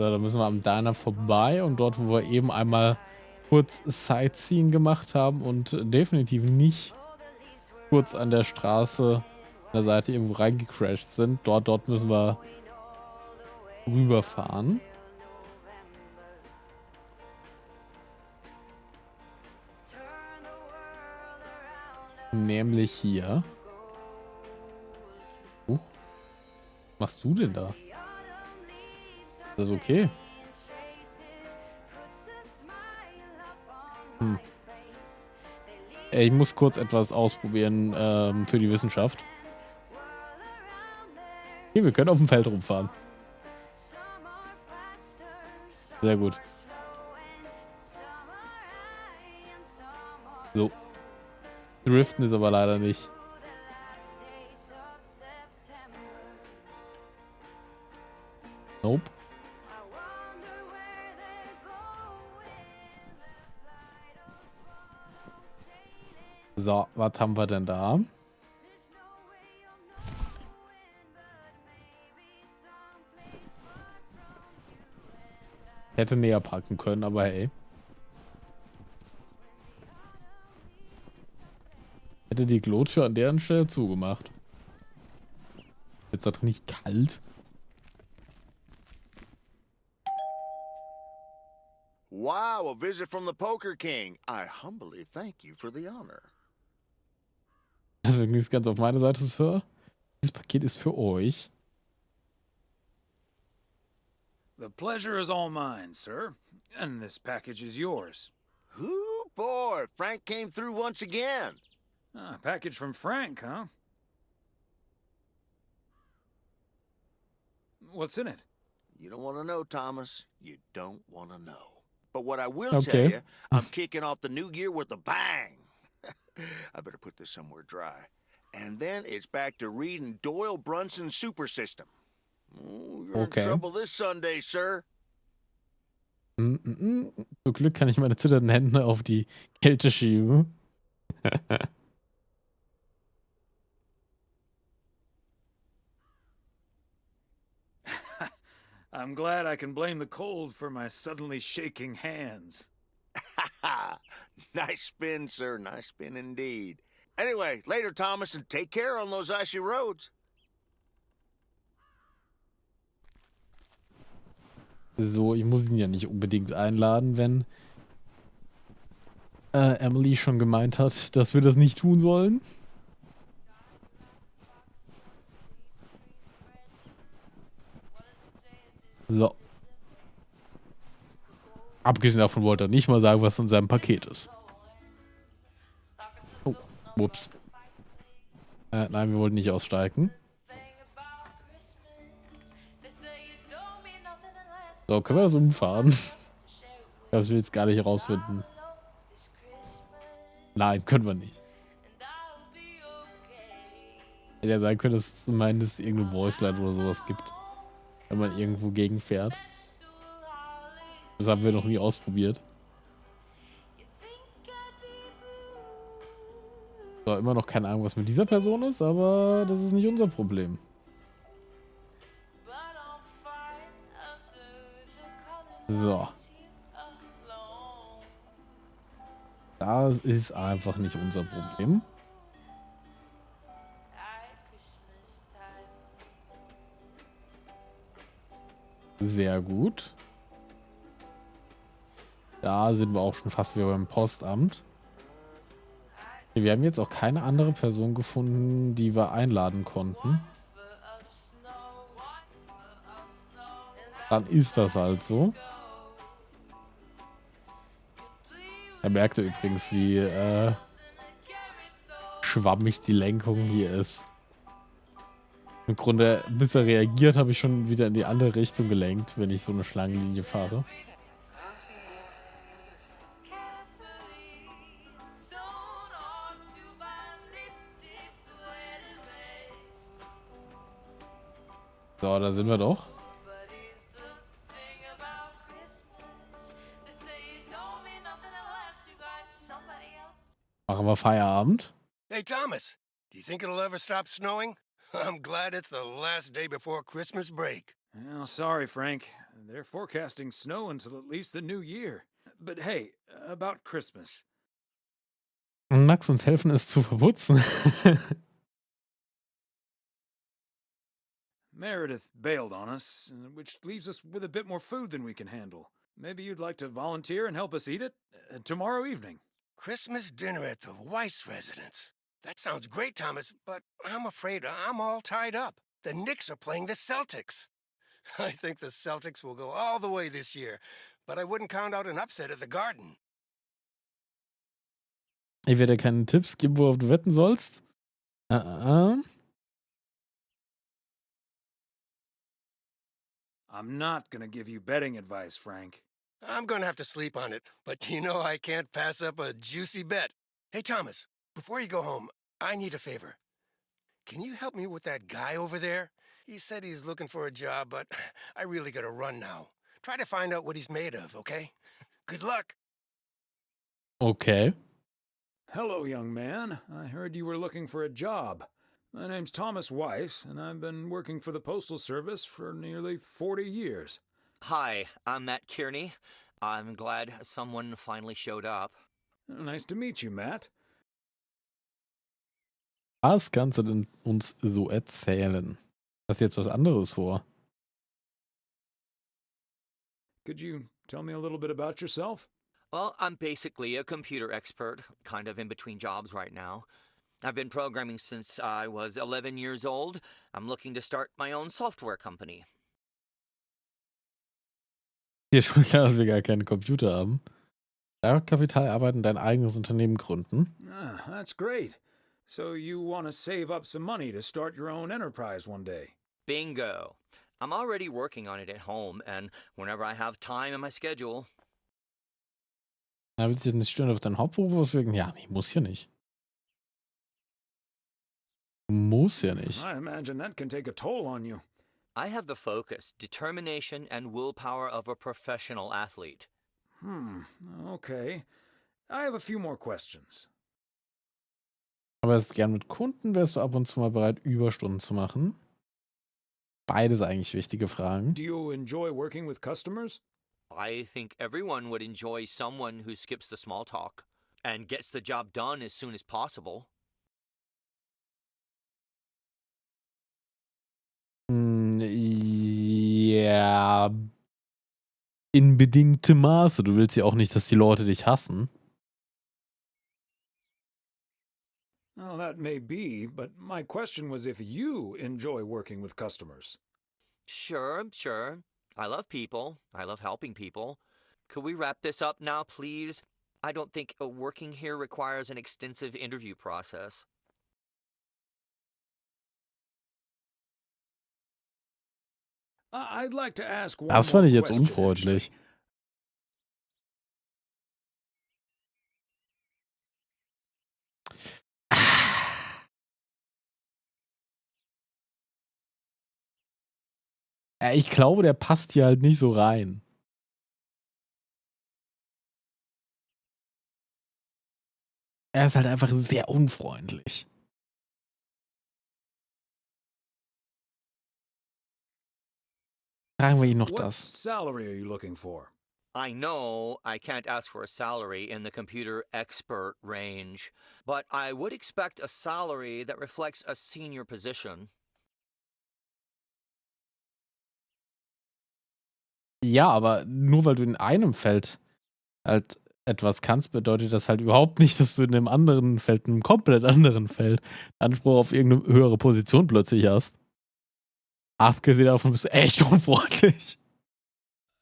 So, da müssen wir am Diner vorbei und dort, wo wir eben einmal kurz Sightseeing gemacht haben und definitiv nicht kurz an der Straße an der Seite irgendwo reingecrashed sind. Dort müssen wir rüberfahren. Nämlich hier. Was machst du denn da? Ist das okay? Ich muss kurz etwas ausprobieren für die Wissenschaft. Hier, wir können auf dem Feld rumfahren. Sehr gut. So. Driften ist aber leider nicht. Nope. So, was haben wir denn da? Hätte näher parken können, aber hey. Hätte die Glotür an deren Stelle zugemacht. Jetzt ist das nicht kalt. Wow, a visit from the Poker King. I humbly thank you for the honor. Deswegen ist ganz auf meine Seite, Sir. Dieses Paket ist für euch. The pleasure is all mine, sir. And this package is yours. Ooh, boy, Frank came through once again. Ah, package from Frank, huh? What's in it? You don't want to know, Thomas. You don't want to know. But what I will Okay. tell you, I'm kicking off the new year with a bang. I better put this somewhere dry. And then it's back to reading Doyle Brunson's Super System. Oh, you're Okay. in trouble this Sunday, sir. Zum Glück kann ich meine zitternden Hände auf die Kälte schieben. I'm glad I can blame the cold for my suddenly shaking hands. Nice spin, sir. Nice spin indeed. Anyway, later, Thomas, and take care on those icy roads. So, ich muss ihn ja nicht unbedingt einladen, wenn Emily schon gemeint hat, dass wir das nicht tun sollen. So. Abgesehen davon wollte er nicht mal sagen, was in seinem Paket ist. Oh, ups. Nein, wir wollten nicht aussteigen. So, können wir das umfahren? Ich glaube, ich will jetzt gar nicht herausfinden. Nein, können wir nicht. Hätte ja sein können, dass es zumindest irgendeine Voice-Line oder sowas gibt. Wenn man irgendwo gegenfährt. Das haben wir noch nie ausprobiert. So, immer noch keine Ahnung, was mit dieser Person ist, aber das ist nicht unser Problem. So. Das ist einfach nicht unser Problem. Sehr gut. Da sind wir auch schon fast wieder beim Postamt. Wir haben jetzt auch keine andere Person gefunden, die wir einladen konnten. Dann ist das halt so. Er merkte übrigens, wie schwammig die Lenkung hier ist. Im Grunde, bis er reagiert, habe ich schon wieder in die andere Richtung gelenkt, wenn ich so eine Schlangenlinie fahre. So, da sind wir doch. Machen wir Feierabend. Hey, Thomas, do you think it'll ever stop snowing? I'm glad it's the last day before Christmas break. Well, sorry, Frank. They're forecasting snow until at least the new year. But hey, about Christmas. Magst du uns helfen, es zu verputzen? Meredith bailed on us, which leaves us with a bit more food than we can handle. Maybe you'd like to volunteer and help us eat it tomorrow evening. Christmas dinner at the Weiss residence. That sounds great, Thomas, but I'm afraid I'm all tied up. The Knicks are playing the Celtics. I think the Celtics will go all the way this year, but I wouldn't count out an upset at the Garden. Ich werde dir keine Tipps geben, worauf du wetten sollst. I'm not gonna give you betting advice, Frank. I'm gonna have to sleep on it, but you know I can't pass up a juicy bet. Hey, Thomas, before you go home, I need a favor. Can you help me with that guy over there? He said he's looking for a job, but I really gotta run now. Try to find out what he's made of, okay? Good luck. Okay. Hello, young man. I heard you were looking for a job. My name's Thomas Weiss, and I've been working for the Postal Service for nearly 40 years. Hi, I'm Matt Kearney. I'm glad someone finally showed up. Nice to meet you, Matt. Was kannst du denn uns so erzählen? Hast du jetzt was anderes vor? Could you tell me a little bit about yourself? Well, I'm basically a computer expert, kind of in between jobs right now. I've been programming since I was 11 years old. I'm looking to start my own software company. Dir schon klar, dass wir gar keinen Computer haben. Kapital arbeiten, dein eigenes Unternehmen gründen. Ah, that's great. So you want to save up some money to start your own enterprise one day? Bingo. I'm already working on it at home, and whenever I have time in my schedule. Na, willst du dich nicht stören auf deinen Hauptberuf auswirken? Ja, nee, muss ja nicht. Muss ja nicht. I imagine that can take a toll on you. I have the focus, determination, and willpower of a professional athlete. Okay. I have a few more questions. Aber jetzt gern mit Kunden wärst du ab und zu mal bereit, Überstunden zu machen? Beides eigentlich wichtige Fragen. Do you enjoy working with customers? I think everyone would enjoy someone who skips the small talk and gets the job done as soon as possible. Ja, in bedingtem Maße. Du willst ja auch nicht, dass die Leute dich hassen. Well, that may be, but my question was if you enjoy working with customers. Sure. I love people. I love helping people. Could we wrap this up now, please? I don't think working here requires an extensive interview process. I'd like to ask one Das more fand ich jetzt question, unfreundlich. Ja, ich glaube, der passt hier halt nicht so rein. Er ist halt einfach sehr unfreundlich. Fragen wir ihn noch What das. salary are you looking for? I know I can't ask for a salary in the computer expert range, but I would expect a salary that reflects a senior position. Ja, aber nur weil du in einem Feld halt etwas kannst, bedeutet das halt überhaupt nicht, dass du in einem anderen Feld, einem komplett anderen Feld, Anspruch auf irgendeine höhere Position plötzlich hast. Abgesehen davon bist du echt unfreundlich.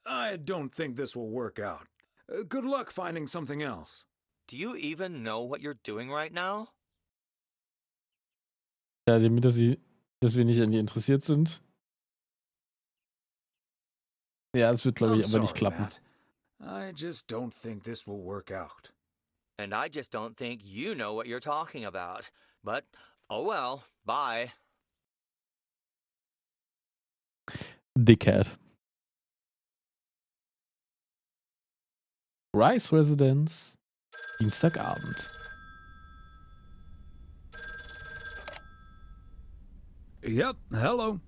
I don't think this will work out. Good luck finding something else. Do you even know what you're doing right now? Ja, damit, dass wir nicht an dir interessiert sind. Ja, es wird, glaube ich, I'm aber nicht sorry, klappen. Matt. I just don't think this will work out. And I just don't think you know what you're talking about. But, oh well, bye. Dickhead. Rice Residence, Dienstagabend. Yep, hello.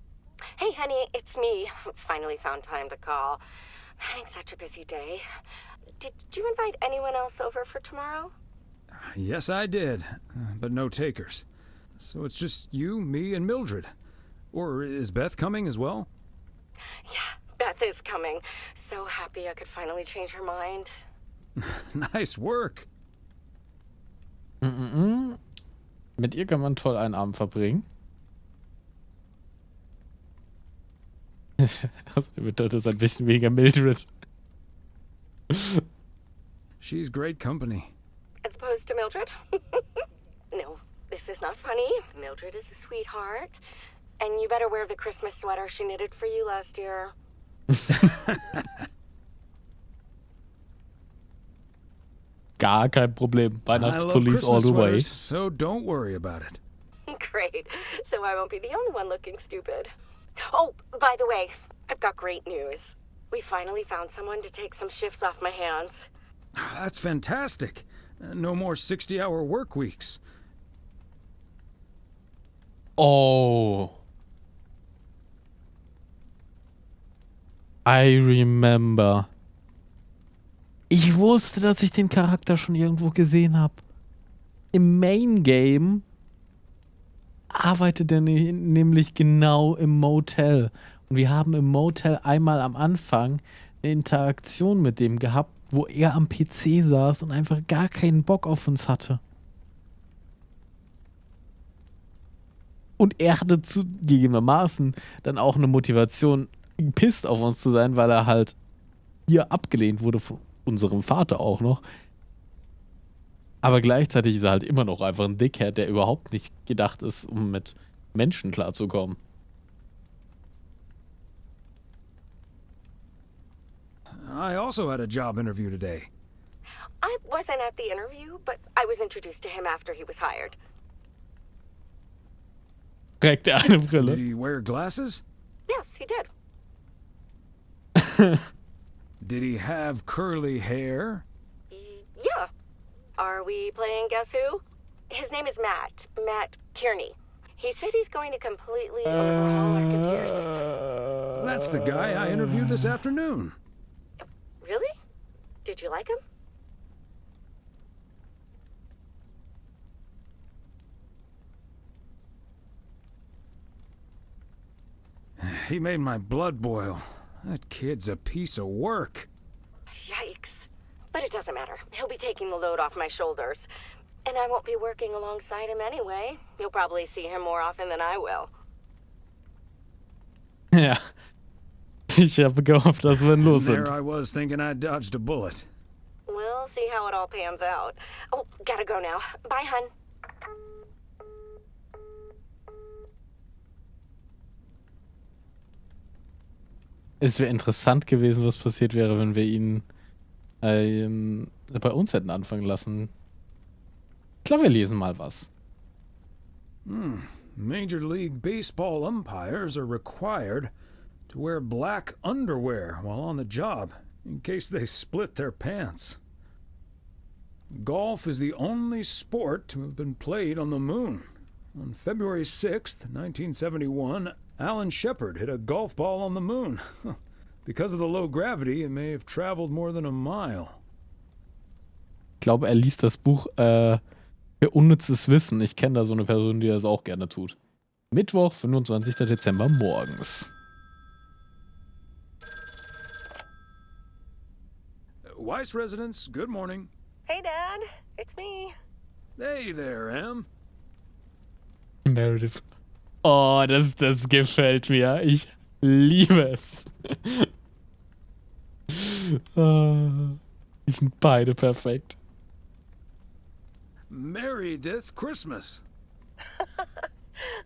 Hey, honey, it's me. Finally found time to call. I'm having such a busy day. Did you invite anyone else over for tomorrow? Yes, I did, but no takers. So it's just you, me, and Mildred. Or is Beth coming as well? Yeah, Beth is coming. So happy I could finally change her mind. Nice work. Mit ihr kann man toll einen Abend verbringen. Also bedeutet ein bisschen weniger Mildred. She's great company. As opposed to Mildred? No, this is not funny. Mildred is a sweetheart. And you better wear the Christmas sweater she knitted for you last year. Gar kein Problem. I love Weihnachtspullis all Christmas the way. sweaters, so don't worry about it. Great. So I won't be the only one looking stupid. Oh, by the way, I've got great news. We finally found someone to take some shifts off my hands. That's fantastic. No more 60-hour work weeks. Oh. I remember. Ich wusste, dass ich den Charakter schon irgendwo gesehen habe. Im Main Game arbeitet er nämlich genau im Motel. Und wir haben im Motel einmal am Anfang eine Interaktion mit dem gehabt, wo er am PC saß und einfach gar keinen Bock auf uns hatte. Und er hatte zugegebenermaßen dann auch eine Motivation, pisst auf uns zu sein, weil er halt hier abgelehnt wurde von unserem Vater auch noch. Aber gleichzeitig ist er halt immer noch einfach ein Dickhead, der überhaupt nicht gedacht ist, um mit Menschen klarzukommen. I also had a job interview today. I wasn't at the interview, but I was introduced to him after he was hired. Trägt er eine Did Brille? he wear glasses? Yes, he did. Did he have curly hair? Yeah. Are we playing Guess Who? His name is Matt. Matt Kearney. He said he's going to completely overhaul our computer system. That's the guy I interviewed this afternoon. Really? Did you like him? He made my blood boil. That kid's a piece of work. Yikes. But it doesn't matter. He'll be taking the load off my shoulders. And I won't be working alongside him anyway. You'll probably see him more often than I will. Ja. Ich habe gehofft, dass wir los sind. There I was thinking I dodged a bullet. We'll see how it all pans out. Oh, gotta go now. Bye, hun. Es wäre interessant gewesen, was passiert wäre, wenn wir ihn bei uns hätten anfangen lassen. Ich glaube, wir lesen mal was. Major League Baseball umpires are required to wear black underwear while on the job in case they split their pants. Golf is the only sport to have been played on the moon. On February 6th, 1971, Alan Shepard hit a golf ball on the moon. Because of the low gravity, it may have traveled more than a mile. Ich glaube, er liest das Buch für unnützes Wissen. Ich kenne da so eine Person, die das auch gerne tut. Mittwoch, 25. Dezember morgens. Weiss residents, good morning. Hey, Dad. It's me. Hey there, Em. Meredith. Oh, das gefällt mir. Ich liebe es. Die sind beide perfekt. Merry-dith Christmas.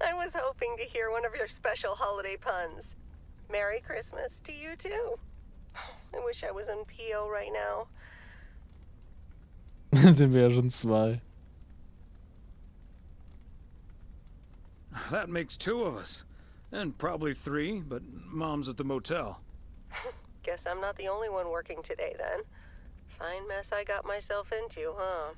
I was hoping to hear one of your special holiday puns. Merry Christmas to you, too. I wish I was in PO right now. Sind wir ja schon zwei. That makes two of us. And probably three, but Mom's at the motel. Guess I'm not the only one working today, then. Fine mess I got myself into, huh?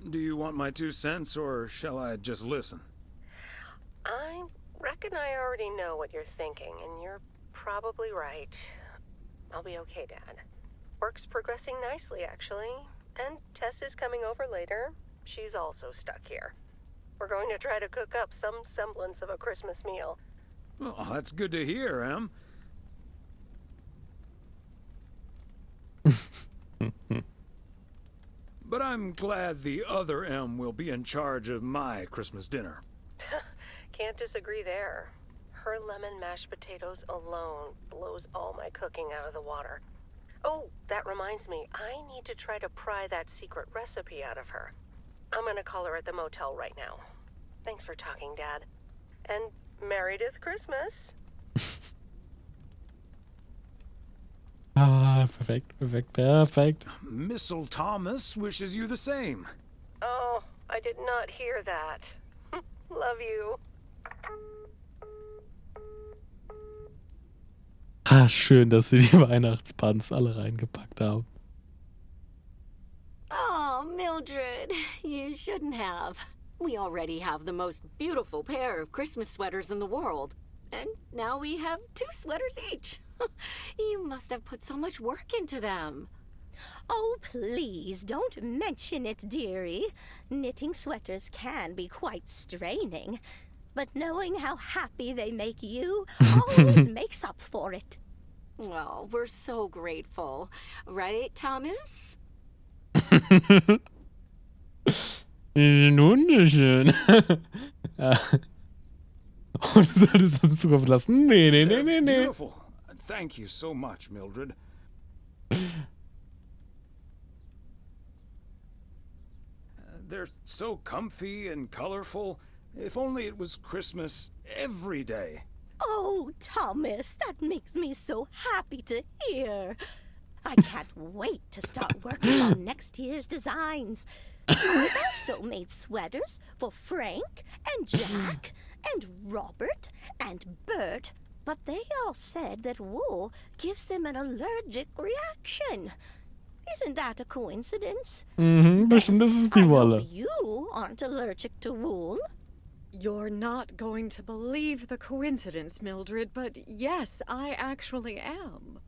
Do you want my 2 cents, or shall I just listen? I reckon I already know what you're thinking, and you're probably right. I'll be okay, Dad. Work's progressing nicely, actually. And Tess is coming over later. She's also stuck here. We're going to try to cook up some semblance of a Christmas meal. Oh, that's good to hear, Em. But I'm glad the other M will be in charge of my Christmas dinner. Can't disagree there. Her lemon mashed potatoes alone blows all my cooking out of the water. Oh, that reminds me, I need to try to pry that secret recipe out of her. I'm gonna call her at the motel right now. Thanks for talking, Dad. And Meredith Christmas. Ah, perfekt, perfekt, perfekt. Missile Thomas wishes you the same. Oh, I did not hear that. Love you. Ah, schön, dass sie die Weihnachtsbuns alle reingepackt haben. Oh, Mildred, you shouldn't have. We already have the most beautiful pair of Christmas sweaters in the world. And now we have 2 sweaters each. You must have put so much work into them. Oh, please, don't mention it, dearie. Knitting sweaters can be quite straining. But knowing how happy they make you always makes up for it. Well, we're so grateful. Right, Thomas? Wunderschön. Ja. Und du solltest uns Zukunft lassen? Nee. Beautiful. Thank you so much, Mildred. They're so comfy and colorful. If only it was Christmas every day. Oh, Thomas, that makes me so happy to hear. I can't wait to start working on next year's designs. I've also made sweaters for Frank and Jack and Robert and Bert, but they all said that wool gives them an allergic reaction. Isn't that a coincidence? Bestimmt ist es die I hope Wolle. you aren't allergic to wool. You're not going to believe the coincidence, Mildred, but yes, I actually am.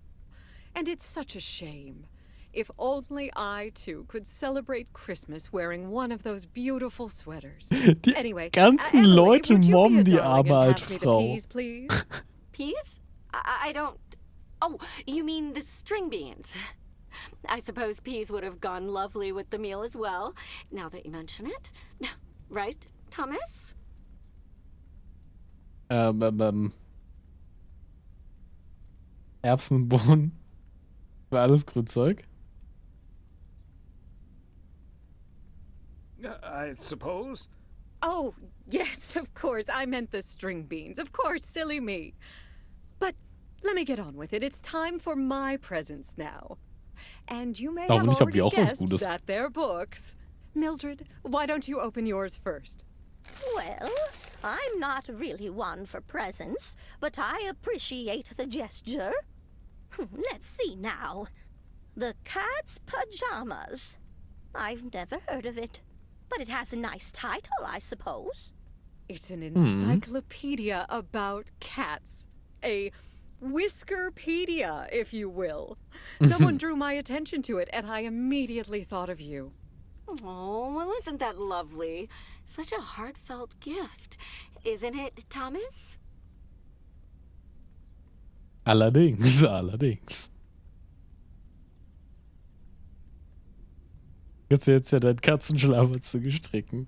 And it's such a shame. If only I, too, could celebrate Christmas wearing one of those beautiful sweaters. Die Anyway, ganzen Emily, Leute would you be a mobben die darling arme and pass me the Altfrau. peas, please? Peas? I don't... Oh, you mean the string beans. I suppose peas would have gone lovely with the meal as well, now that you mention it. Right, Thomas? Erbsen, Bohnen. War alles Grünzeug. I suppose. Oh, yes, of course. I meant the string beans. Of course, silly me. But let me get on with it. It's time for my presents now. And you may have Warum nicht? Hab already ich auch was guessed Gutes. that they're books. Mildred, why don't you open yours first? Well, I'm not really one for presents, but I appreciate the gesture. Let's see now. The Cat's Pajamas. I've never heard of it, but it has a nice title, I suppose. It's an encyclopedia about cats. A Whiskerpedia, if you will. Someone drew my attention to it, and I immediately thought of you. Oh, well, isn't that lovely? Such a heartfelt gift. Isn't it, Thomas? Allerdings, allerdings. Jetzt ja dein Katzenschlaffer zu gestricken.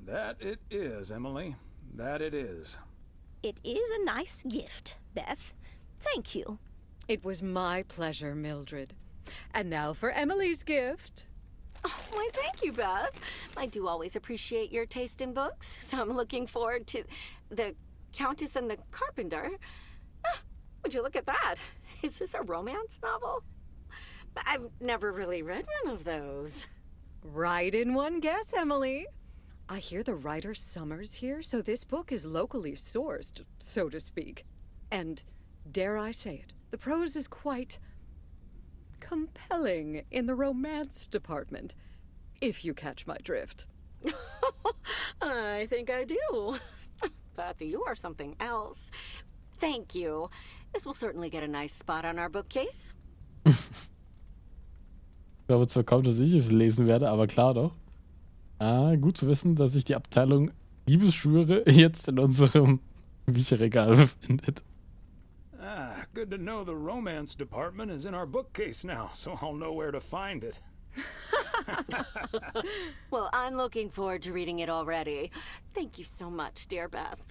That it is, Emily. That it is. It is a nice gift, Beth. Thank you. It was my pleasure, Mildred. And now for Emily's gift. Oh, why, thank you, Beth. I do always appreciate your taste in books, so I'm looking forward to The Countess and the Carpenter. Ah, would you look at that? Is this a romance novel? I've never really read one of those. Right in one guess, Emily. I hear the writer Summers here, so this book is locally sourced, so to speak. And, dare I say it, the prose is quite compelling in the romance department. if you catch my drift. I think I do. Beth, you are something else. Thank you. This will certainly get a nice spot on our bookcase. Ich glaube zwar kaum, dass ich es lesen werde, aber klar doch. Gut zu wissen, dass sich die Abteilung Liebesschwüre jetzt in unserem Bücherregal befindet. Good to know the romance department is in our bookcase now, so I'll know where to find it. Well, I'm looking forward to reading it already. Thank you so much, dear Beth.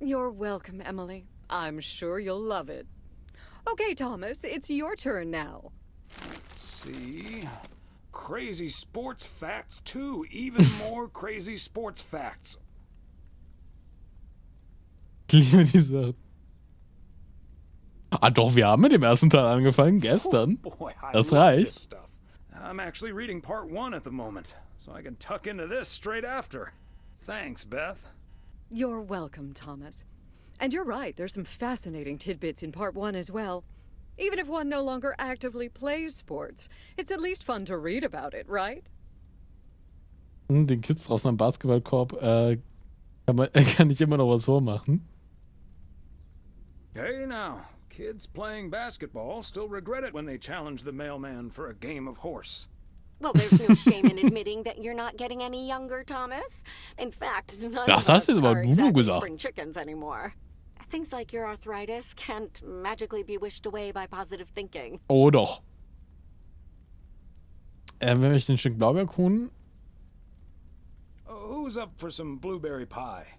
You're welcome, Emily. I'm sure you'll love it. Okay, Thomas, it's your turn now. Let's see. Crazy sports facts 2. Even more crazy sports facts. Ich liebe die Sachen. Doch, wir haben mit dem ersten Teil angefangen, gestern. Oh boy, I Das love this reicht. stuff. I'm actually reading part 1 at the moment, so I can tuck into this straight after. Thanks, Beth. You're welcome, Thomas. And you're right, there's some fascinating tidbits in part 1 as well. Even if one no longer actively plays sports, it's at least fun to read about it, right? Den Kids draußen am Basketballkorb kann ich immer noch was vormachen. Hey now, kids playing basketball still regret it when they challenge the mailman for a game of horse. Well, there's no shame in admitting that you're not getting any younger, Thomas. In fact, none Ach, of das us ist aber are Bubu exactly gesagt. spring chickens anymore. Things like your arthritis can't magically be wished away by positive thinking. Oh doch. Wenn wir ein Stück Blaubeerkuchen. Who's up for some blueberry pie?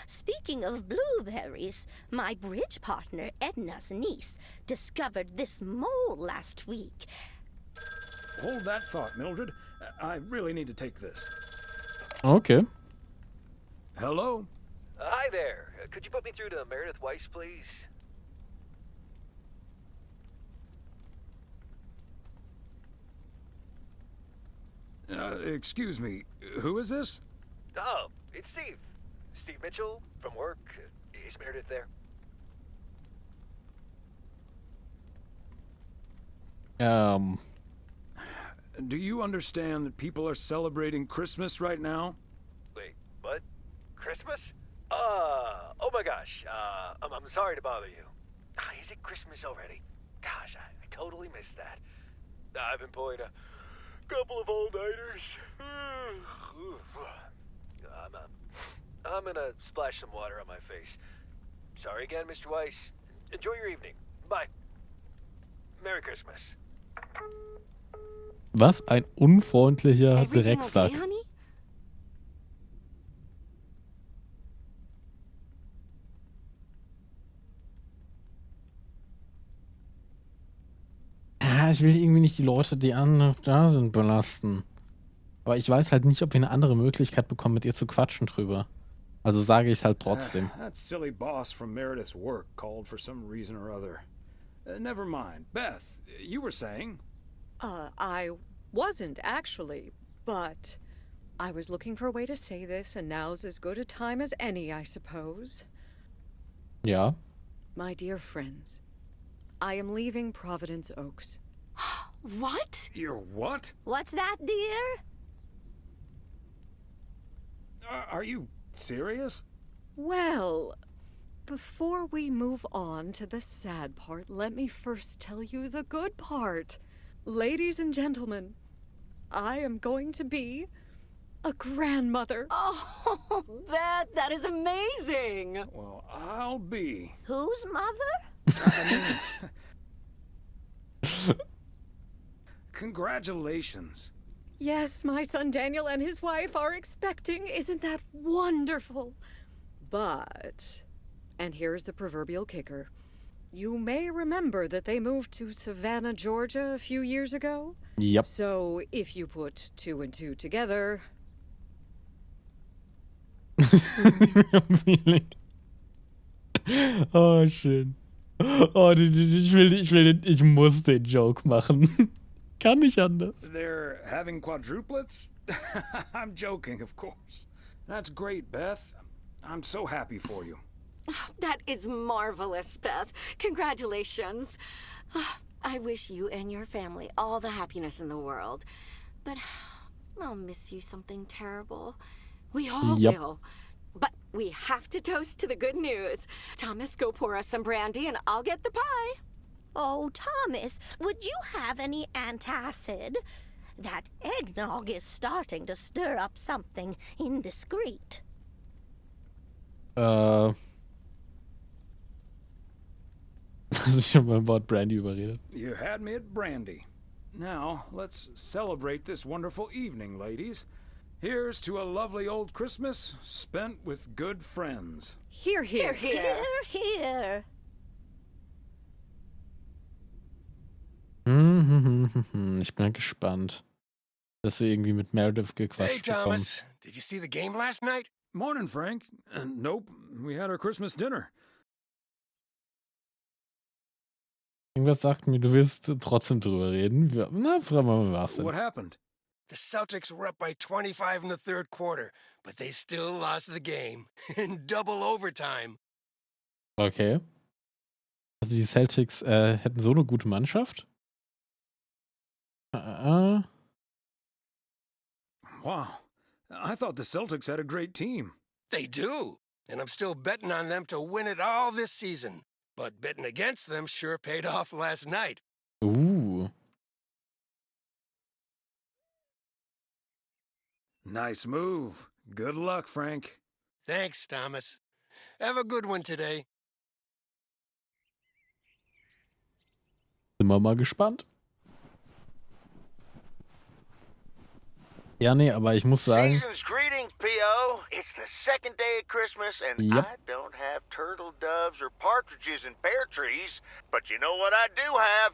Speaking of blueberries, my bridge partner Edna's niece discovered this mole last week. Hold that thought, Mildred. I really need to take this. Okay. Hello? Hi there. Could you put me through to Meredith Weiss, please? Excuse me, who is this? Oh, it's Steve. Steve Mitchell from work. Is Meredith there? Do you understand that people are celebrating Christmas right now? Wait, what? Christmas? Oh my gosh. I'm sorry to bother you. Is it Christmas already? Gosh, I totally missed that. I've been pulling a couple of all-nighters. I'm gonna splash some water on my face. Sorry again, Mr. Weiss. Enjoy your evening. Bye. Merry Christmas. Was ein unfreundlicher Everything Drecksack. okay, honey? Ich will irgendwie nicht die Leute, die noch da sind, belasten. Aber ich weiß halt nicht, ob wir eine andere Möglichkeit bekommen, mit ihr zu quatschen drüber. Also sage ich es halt trotzdem. That silly boss from Meredith's work called for some reason or other. Never mind. Beth, you were saying? I wasn't actually, but I was looking for a way to say this, and now's as good a time as any, I suppose. Ja. My dear friends, I am leaving Providence Oaks. What? You're what? What's that, dear? Are you serious? Well, before we move on to the sad part, let me first tell you the good part. Ladies and gentlemen, I am going to be a grandmother. Oh, Beth, that is amazing. Well, I'll be. Whose mother? Congratulations. Yes, my son Daniel and his wife are expecting. Isn't that wonderful? But, and here's the proverbial kicker. You may remember that they moved to Savannah, Georgia a few years ago. Yep. So if you put 2 and 2 together... Oh, schön. Oh, ich muss den Joke machen. Kann nicht anders. They're having quadruplets? I'm joking, of course. That's great, Beth. I'm so happy for you. That is marvelous, Beth. Congratulations. I wish you and your family all the happiness in the world. But I'll miss you something terrible. We all Yep. will. But we have to toast to the good news. Thomas, go pour us some brandy and I'll get the pie. Oh, Thomas, would you have any antacid? That eggnog is starting to stir up something indiscreet. Hast du mich schon beim Wort Brandy überredet? You had me at brandy. Now, let's celebrate this wonderful evening, ladies. Here's to a lovely old Christmas spent with good friends. Here, here, Here, here. Ich bin gespannt, dass wir irgendwie mit Meredith Hey, gequatscht bekommen. Thomas. Did you see the game last night? Morning, Frank. Nope, we had our Christmas dinner. Irgendwas sagt mir, du willst trotzdem drüber reden. Na, fragen wir mal, was What denn? happened? The Celtics were up by 25 in the third quarter, but they still lost the game in double overtime. Okay. Also die Celtics hätten so eine gute Mannschaft? Wow. I thought the Celtics had a great team. They do, and I'm still betting on them to win it all this season. But betting against them sure paid off last night. Nice move. Good luck, Frank. Thanks, Thomas. Have a good one today. Sind wir mal gespannt. Ja, nee, aber ich muss sagen, Season's greetings, P.O. It's the second day of Christmas, and Yep. I don't have turtle doves or partridges in pear trees, but you know what I do have?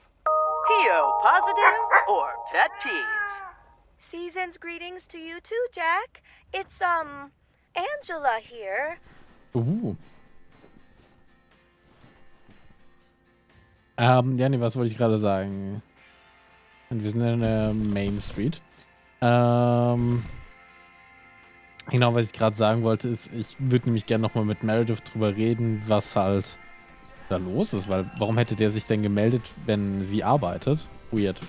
P.O. positive or pet peeves? Season's greetings to you too, Jack. It's, Angela here. ja, nee, was wollte ich gerade sagen? Und wir sind in der Main Street. Genau, was ich gerade sagen wollte, ist, ich würde nämlich gerne nochmal mit Meredith drüber reden, was halt da los ist, weil warum hätte der sich denn gemeldet, wenn sie arbeitet? Weird.